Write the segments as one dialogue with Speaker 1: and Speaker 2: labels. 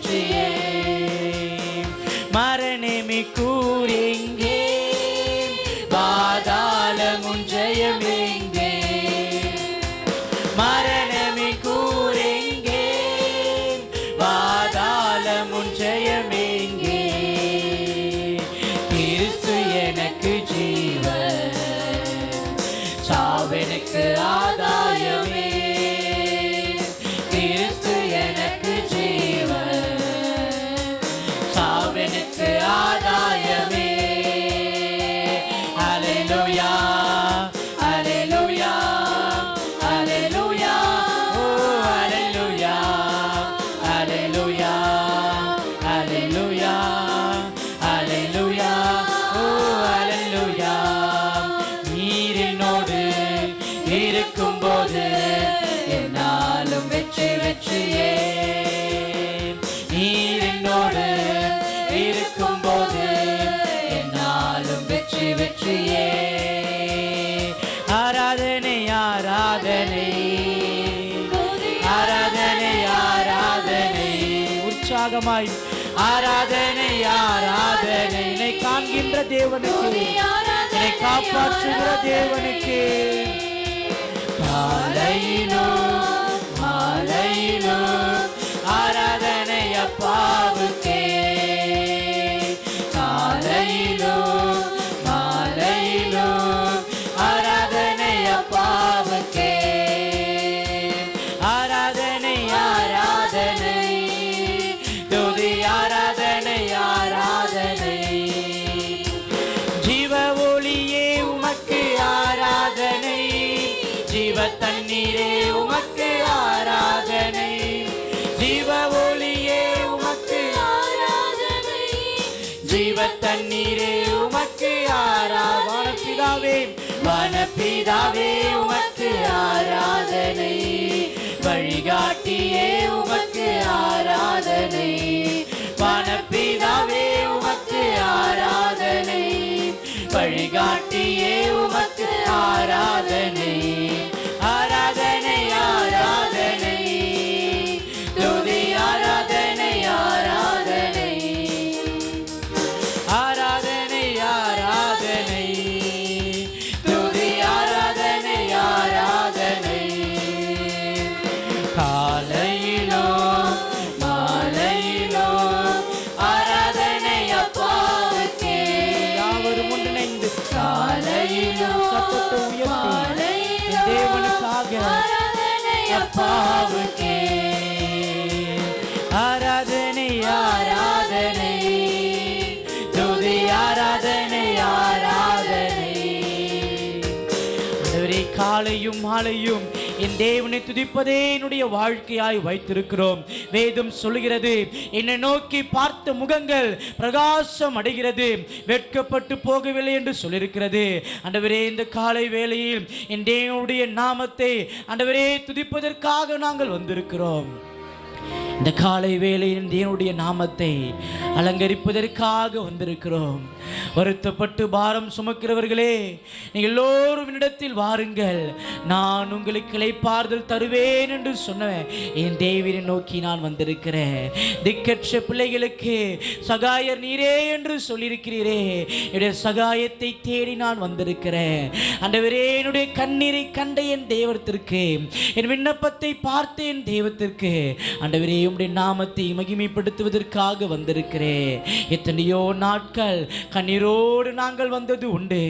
Speaker 1: வெற்றியே. மரணமே கூறெங்கே, பாதாளமும் ஜெயமெங்கே. மரணமே கூறெங்கே, பாதாளமும் ஜெயமெங்கே. கிறிஸ்து எனக்கு ஜீவன், சாவெனக்கு ஆதாயமே. கிறிஸ்து எனக்கு ஜீவன், சாவெனக்கு ஆதாயமே. ஹல்லேலூயா, ஹல்லேலூயா, ஹல்லேலூயா, ஓ ஹல்லேலூயா, ஹல்லேலூயா, ஹல்லேலூயா, ஹல்லேலூயா, ஓ ஹல்லேலூயா. நீர் என்னோடு இருக்கும்போது என்னாலும் வெற்றி வெற்றியே. நீர் என்னோடு இருக்கும்போது என்னாலும் வெற்றி வெற்றியே. ஆராதனை ஆராதனை ஆராதனை ஆராதனை. உற்சாகமாய் ஆராதனை ஆராதனை. என்னை காண்கின்ற தேவனுக்கு, என்னை காப்பாற்றுகிற தேவனுக்கு. மாலையிலோ மாலையிலோ ஆராதனை அப்பாவுக்கே. காலையிலோ மாலையிலோ ஆராதனை அப்பாவுக்கே. ஆராதனை ஆராதனை, துதி ஆராதனை ஆராதனை. ஜீவ ஒளியே உமக்கு ஆராதனை, ஜீவ தண்ணீரே உமக்கு ஆராதனை. ஜீவ ஒளியே உமக்கு ஆராதனை, ஜீவ தண்ணீரே உமக்கு ஆராதனை. வனப்பிதாவே உமக்கு ஆராதனை, வழிகாட்டியே உமக்கு ஆராதனை. வனப்பிதாவே உமக்கு ஆராதனை, வழிகாட்டியே உமக்கு ஆராதனை. ஆராதனை ஆராதனை, துதி ஆராதனை ஆராதனை. ஆராதனை ஆராதனை, துதி ஆராதனை ஆராதனை. காலையிலோ மாலையிலோ ஆராதனை அப்பாவுக்கே. யாவரும் ஒன்றிணைந்து காலையிலோ சத்தத்தை உயர்த்தி தேவனுக்காக அப்பாவுக்கே. ஆராதனை ஆராதனை, துதி ஆராதனை ஆராதனை. ஆண்டவரே, காலையும் மாலையும் என் தேவனை துதிப்பதே என்னுடைய வாழ்க்கையாய் வைத்திருக்கிறோம். வேதம் சொல்லுகிறது, என்னை நோக்கி பார்த்த முகங்கள் பிரகாசம் அடைகிறது, வெட்கப்பட்டு போகவில்லை என்று சொல்லியிருக்கிறது. ஆண்டவரே, இந்த காலை வேளையில் என் தேவனுடைய நாமத்தை ஆண்டவரே துதிப்பதற்காக நாங்கள் வந்திருக்கிறோம். இந்த காலை வேளையில் தேவனுடைய நாமத்தை அலங்கரிப்பதற்காக வந்திருக்கிறோம். வருத்தப்பட்டு பாரம் சுமக்கிறவர்களே, நீங்கள் எல்லோரும் என்னிடத்தில் வாருங்கள், நான் உங்களுக்கு இளைப்பாறுதல் தருவேன் என்று சொன்னேன். என் தேவனை நோக்கி நான் வந்திருக்கிறேன். திக்கற்ற பிள்ளைகளுக்கு சகாயர் நீரே என்று சொல்லியிருக்கிறீரே, என்னுடைய சகாயத்தை தேடி நான் வந்திருக்கிறேன். ஆண்டவரே, என்னுடைய கண்ணீரை கண்ட என் தெய்வத்திற்கு, என் விண்ணப்பத்தை பார்த்த என் தெய்வத்திற்கு ஆண்டவரே உம்முடைய நாமத்தை மகிமைப்படுத்துவதற்காக வந்திருக்கிறேன். எத்தனையோ நாட்கள் கண்ணீரோடு நாங்கள் வந்தது உண்டு,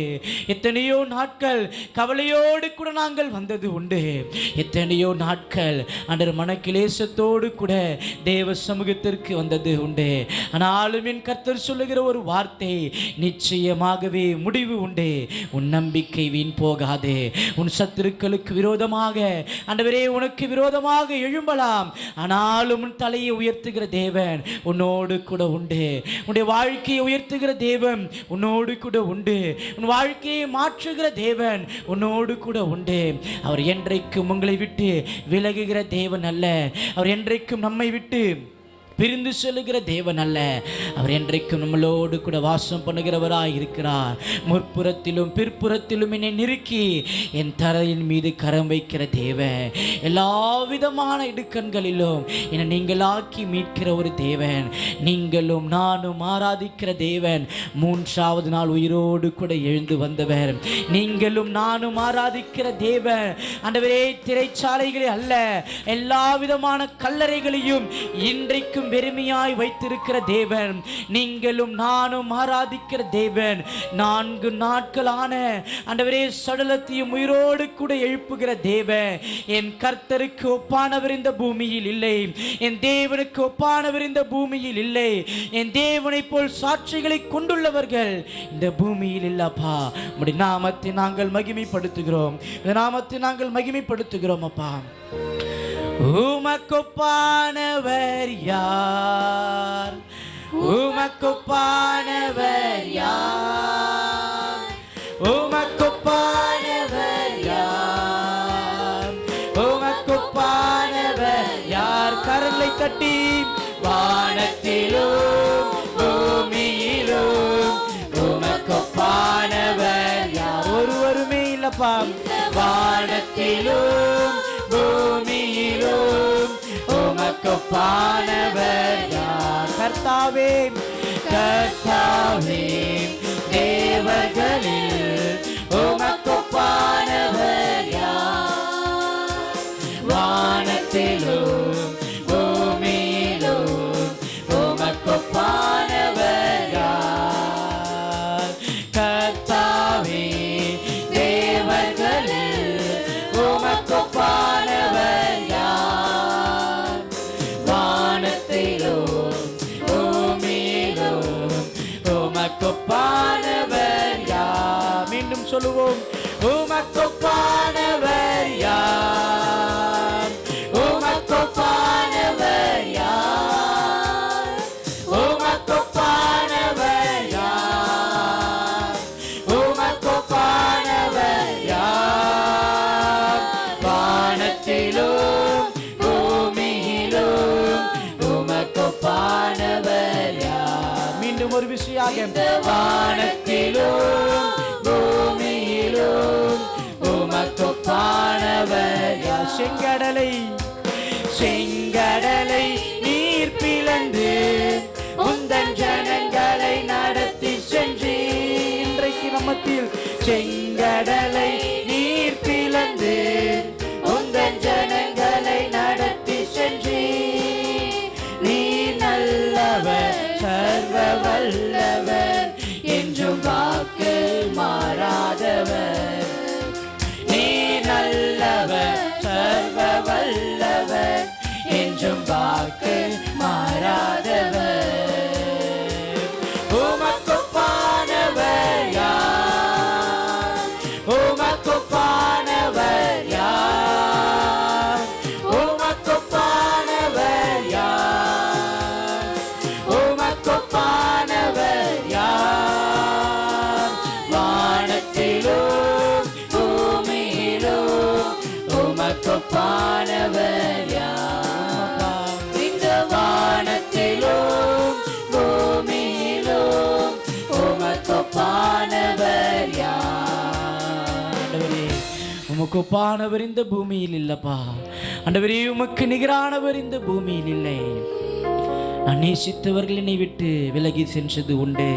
Speaker 1: எத்தனையோ நாட்கள் கவலையோடு கூட நாங்கள் வந்தது உண்டு, எத்தனையோ நாட்கள் ஆண்டவர் மனக்கிலேசத்தோடு கூட தேவ சமூகத்திற்கு வந்தது உண்டு. ஆனாலும் என் கர்த்தர் சொல்லுகிற ஒரு வார்த்தை, நிச்சயமாகவே முடிவு உண்டு. உன் நம்பிக்கை வீண் போகாது. உன் சத்துருக்களுக்கு விரோதமாக ஆண்டவரே உனக்கு விரோதமாக எழும்பலாம், ஆனாலும் உன் தலையை உயர்த்துகிற தேவன் உன்னோடு கூட உண்டு. உன்னுடைய வாழ்க்கையை உயர்த்துகிற தேவன் உன்னோடு கூட உண்டு. உன் வாழ்க்கையை மாற்றுகிற தேவன் உன்னோடு கூட உண்டு. அவர் என்றைக்கும் உங்களை விட்டு விலகுகிற தேவன் அல்ல. அவர் என்றைக்கும் நம்மை விட்டு பிரிந்து செல்லுகிற தேவன் அல்ல. அவர் என்றைக்கும் நம்மளோடு கூட வாசம் பண்ணுகிறவராய் இருக்கிறார். முற்புறத்திலும் பிற்புறத்திலும் என்னை நெருக்கி என் தரையின் மீது கரம் வைக்கிற தேவன், எல்லா விதமான இடுக்கண்களிலும் என்னை நீங்களாக்கி மீட்கிற ஒரு தேவன், நீங்களும் நானும் ஆராதிக்கிற தேவன், மூன்றாவது நாள் உயிரோடு கூட எழுந்து வந்தவர், நீங்களும் நானும் ஆராதிக்கிற தேவன். ஆண்டவரே, திரைச்சாலைகளே அல்ல, எல்லா விதமான கல்லறைகளையும் இன்றைக்கும் வெறுமையாய் வைத்திருக்கிற தேவன், நீங்களும் நானும் ஆராதிக்கிற தேவன். 4 நாட்களான ஆண்டவரே சடலத்தையும் உயிரோடு கூட எழுப்புகிற தேவன். என் கர்த்தருக்கு ஒப்பானவர் இந்த பூமியில் இல்லை, என் தேவனுக்கு ஒப்பானவர் இந்த பூமியில் இல்லை, என் தேவனை போல் சாட்சிகளை கொண்டுள்ளவர்கள் இந்த பூமியில் இல்லப்பா. உம்முடைய நாமத்தை நாங்கள் மகிமைப்படுத்துகிறோம், இந்த நாமத்தை நாங்கள் மகிமைப்படுத்துகிறோம் அப்பா. உமக்கொப்பானவர் யார்? உமக்கொப்பானவர் யார்? உமக்கொப்பானவர் யார்? உமக்கொப்பானவர் யார்? கரங்களை தட்டி வானத்திலும் பூமியிலும் உமக்கொப்பானவர் யார்? ஒருவருமே இல்லப்பா. வானத்திலும் பூமியிலும் உமக்கொப்பானவர் யார்? கர்த்தாவே, கர்த்தாவே, தேவர்களில் உமக்கொப்பானவர் யார்? வானத்திலும் பூமியிலும் உமக்கொப்பானவர் யார்? கர்த்தாவே, தேவர்களில் உமக்கொப்பானவர் யார்? வானத்திலும் பூமியிலும் உமக்கொப்பானவர் யார்? மீண்டும் சொல்லுவோம், உமக்கொப்பானவர் யார்? உமக்கொப்பானவர் யார்? உமக்கொப்பானவர் யார்? உமக்கொப்பானவர் யார்? வானத்திலும் பூமியிலும் உமக்கொப்பானவர் யார்? மீண்டும் ஒரு விஷயம், வானத்திலும் பூமியிலும் உமக்கொப்பானவர் யார்? செங்கடலை, செங்கடலை நீர் பிளந்து உந்தன் ஜனங்களை நடத்தி சென்றீர். இன்றைக்கு நம்மத்தில் செங்கடலை நீர் பிளந்து உந்தன் ஜனங்களை நடத்தி சென்றீர். நீ நல்லவர், சர்வ வல்லவர், என்றும் வாக்கு மாறாதவர். நீ நல்லவர், சர்வ வல்லவர், என்றும் வாக்கு மாறாதவர். உமக்கொப்பானவர் யார்? உமக்கொப்பானவர் யார்? உமக்கொப்பானவர் யார்? உமக்கொப்பானவர் யார்? வானத்திலும் பூமியிலும் உமக்கொப்பானவர் யார்? இந்த வானத்திலும் பூமியிலும் உமக்கொப்பானவர் யார்? உமக்கொப்பானவர் இந்த பூமியில் இல்லப்பா. ஆண்டவரே, உமக்கு நிகரானவர் இந்த பூமியில் இல்லை. நான் நேசித்தவர்கள் என்னை விட்டு விலகி சென்றது உண்டு,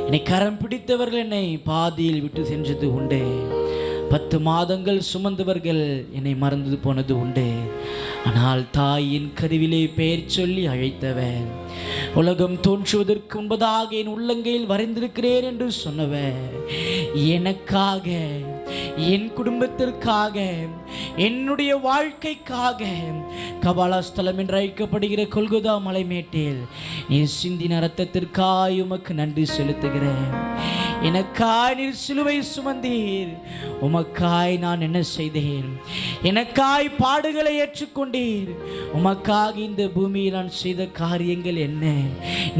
Speaker 1: என்னை கரம் பிடித்தவர்கள் என்னை பாதியில் விட்டு சென்றது உண்டு, 10 மாதங்கள் சுமந்தவர்கள் என்னை மறந்து போனது உண்டு. ஆனால் தாயின் கருவிலே பெயர் சொல்லி அழைத்தவர், உலகம் தோன்றுவதற்கு முன்பதாக என் உள்ளங்கையில் வரைந்திருக்கிறேன் என்று சொன்னவர், எனக்காக, என் குடும்பத்திற்காக, என்னுடைய வாழ்க்கைக்காக கபாலஸ்தலம் என்று அழைக்கப்படுகிற கொல்கொதா மலைமேட்டில் நீ சிந்தின இரத்தத்திற்காக உமக்கு நன்றி செலுத்துகிறேன். எனக்காய் நீர் சிலுவை சுமந்தீர், உமக்காய் நான் என்ன செய்தேன்? எனக்காய் பாடுகளை ஏற்றுக்கொண்டீர், உமக்காக இந்த பூமியில் நான் செய்த காரியங்கள் என்ன?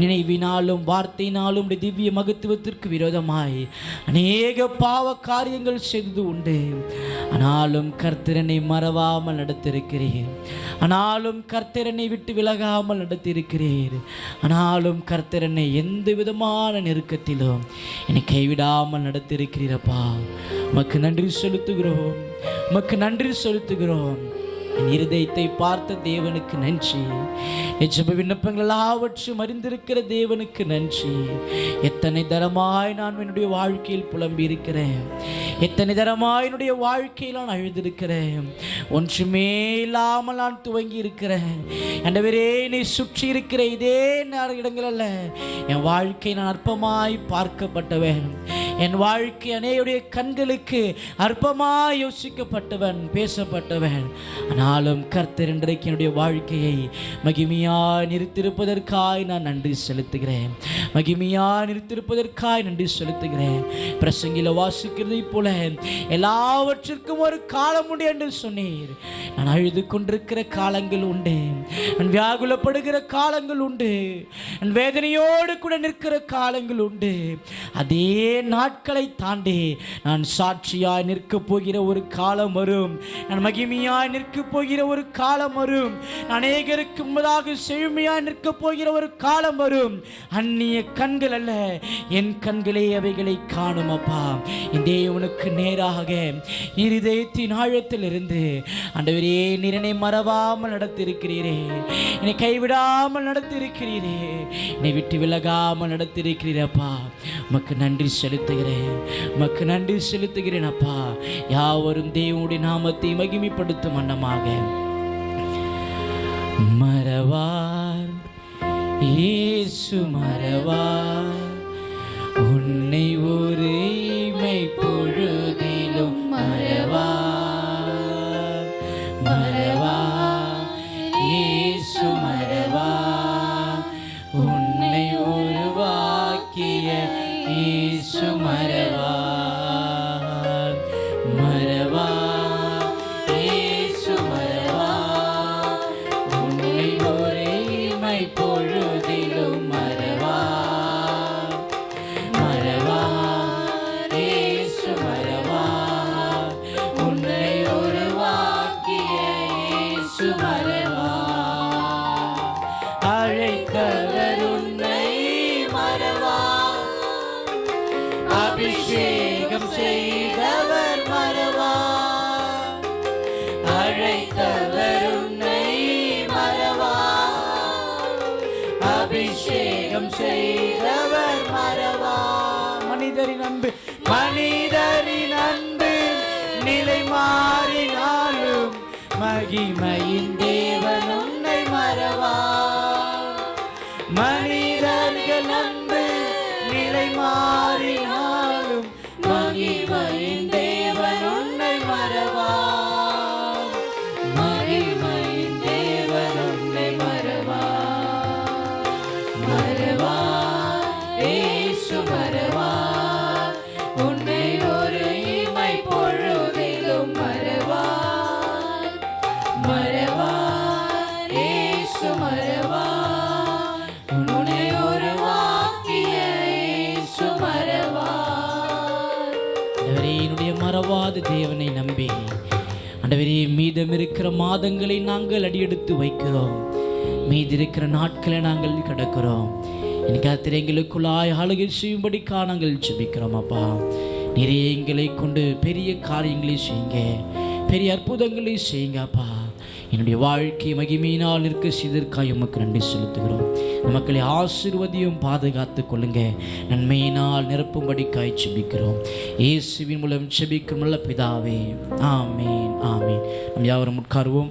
Speaker 1: நினைவினாலும் வார்த்தையினாலும் திவ்ய மகத்துவத்திற்கு விரோதமாய் அநேக பாவ காரியங்கள் செய்தது உண்டு. ஆனாலும் கர்த்தரனை மறவாமல் நடத்திருக்கிறீர். ஆனாலும் கர்த்தரனை விட்டு விலகாமல் நடத்தியிருக்கிறீர். ஆனாலும் கர்த்தரனை எந்த விதமான நெருக்கத்திலும் என்னை கைவிடாமல் நடத்தியிருக்கிறீரப்பா. உமக்கு நன்றி செலுத்துகிறோம், உமக்கு நன்றி செலுத்துகிறோம். என் இருதயத்தை பார்த்த தேவனுக்கு நன்றி. ஜெப விண்ணப்பங்கள் எல்லாவற்றும் அறிந்திருக்கிற தேவனுக்கு நன்றி. எத்தனை தரமாய் நான் என்னுடைய வாழ்க்கையில் புலம்பி இருக்கிறேன், எத்தனை தரமாய் என்னுடைய வாழ்க்கையில் நான் அழுதிருக்கிறேன். ஒன்றுமே இல்லாமல் நான் துவங்கி இருக்கிறேன். ஆண்டவரே, என்னை சுற்றி இருக்கிற இதே இடங்கள் அல்ல, என் வாழ்க்கை நான் அற்பமாய் பார்க்கப்பட்டவன். என் வாழ்க்கை அநேகருடைய கண்களுக்கு அற்பமாய் யோசிக்கப்பட்டவன், பேசப்பட்டவன். ஆனாலும் கர்த்தர் இன்றைக்கு என்னுடைய வாழ்க்கையை மகிமையாய் நிறுத்திருப்பதற்காய் நான் நன்றி செலுத்துகிறேன். மகிமையாய் நிறுத்திருப்பதற்காய் நன்றி செலுத்துகிறேன். பிரசங்கில வாசிக்கிறதை போல எல்லாவற்றிற்கும் ஒரு காலம் உண்டு என்று சொன்னீர். நான் அழுது கொண்டிருக்கிற காலங்கள் உண்டு, நான் வியாகுலப்படுகிற காலங்கள் உண்டு, நான் வேதனையோடு கூட நிற்கிற காலங்கள் உண்டு. அதே நாட்களை தாண்டி நான் சாட்சியாய் நிற்க போகிற ஒரு காலம் வரும். நான் மகிமையாய் நிற்க போகிற ஒரு காலம் வரும். அநேகருக்கு முன்பதாக செழுமையாய் நிற்க போகிற ஒரு காலம் வரும். அந்நிய கண்கள் அல்ல, என் கண்களே அவைகளை காணும் அப்பா. இந்த தேவனுக்கு நேராக இருதயத்தின் ஆழத்தில் இருந்து ஆண்டவரே, நீர் என்னை மறவாமல் நடத்தியிருக்கிறீரே, என்னை கைவிடாமல் நடத்தியிருக்கிறீரே, என்னை விட்டு விலகாமல் நடத்தியிருக்கிறீரப்பா. உமக்கு நன்றி செலுத்துகிறேன், உமக்கு நன்றி செலுத்துகிறேன் அப்பா. யாவரும் தேவனுடைய நாமத்தை மகிமைப்படுத்தும் வண்ணமாக மறவார் இயேசு மறவார், உன்னை ஒரு இமை பொழுதிலும் மறவார். மறவார் இயேசு மறவார், உன்னை உருவாக்கிய இயேசு மறவார். மறவார் இயேசு மறவார், உன்னை ஒரு இமை பொழுதிலும் மறவார். மறவார் இயேசு மறவார், உன்னை உருவாக்கிய இயேசு மறவார். அழைத்தவர் உன்னை மறவார், அபிஷேகம் செய்தவர் மறவார். அழைத்தவர் உன்னை மறவார், அபிஷேகம் செய்தவர் மறவார். மனிதரின் அன்பு, மனிதரின் அன்பு நிலை மாறினாலும் மகிமையின் தேவன் உன்னை மறவார். மனிதர்கள் அன்பு நிலை மாறினாலும் மகிமையின் தேவன் உன்னை மறவார். மகிமையின் தேவன் உன்னை மறவார். மறவார் இயேசு மறவார், உன்னை ஒரு இமை பொழுதிலும் மறவார். மறவார் இயேசு மறவார், உன்னை உருவாக்கிய இயேசு மறவார். என்னுடைய மறவாத தேவனை நம்பி ஆண்டவரே, மீதம் இருக்கிற மாதங்களை நாங்கள் அடியெடுத்து வைக்கிறோம். மீதி இருக்கிற நாட்களை நாங்கள் கடக்கிறோம். எனக்கு கர்த்தர் எங்களுக்குள்ளாய் ஆளுகை செய்யும்படிக்கா நாங்கள் ஜெபிக்கிறோம் அப்பா. நிறைய எங்களை கொண்டு பெரிய காரியங்களை செய்யுங்க, பெரிய அற்புதங்களை செய்யுங்க அப்பா. என்னுடைய வாழ்க்கை மகிமையினால் இருக்க செய்தற்காய் உமக்கு நன்றி செலுத்துகிறோம். மக்களை ஆசீர்வதியும் பாதுகாத்து கொள்ளுங்க, நன்மையினால் நிரப்பும்படிக்காய் ஜெபிக்கிறோம். இயேசுவின் மூலம் ஜெபிக்கும் நல்ல பிதாவே, ஆமீன் ஆமீன். நம் யாவரும் உட்காருவோம்.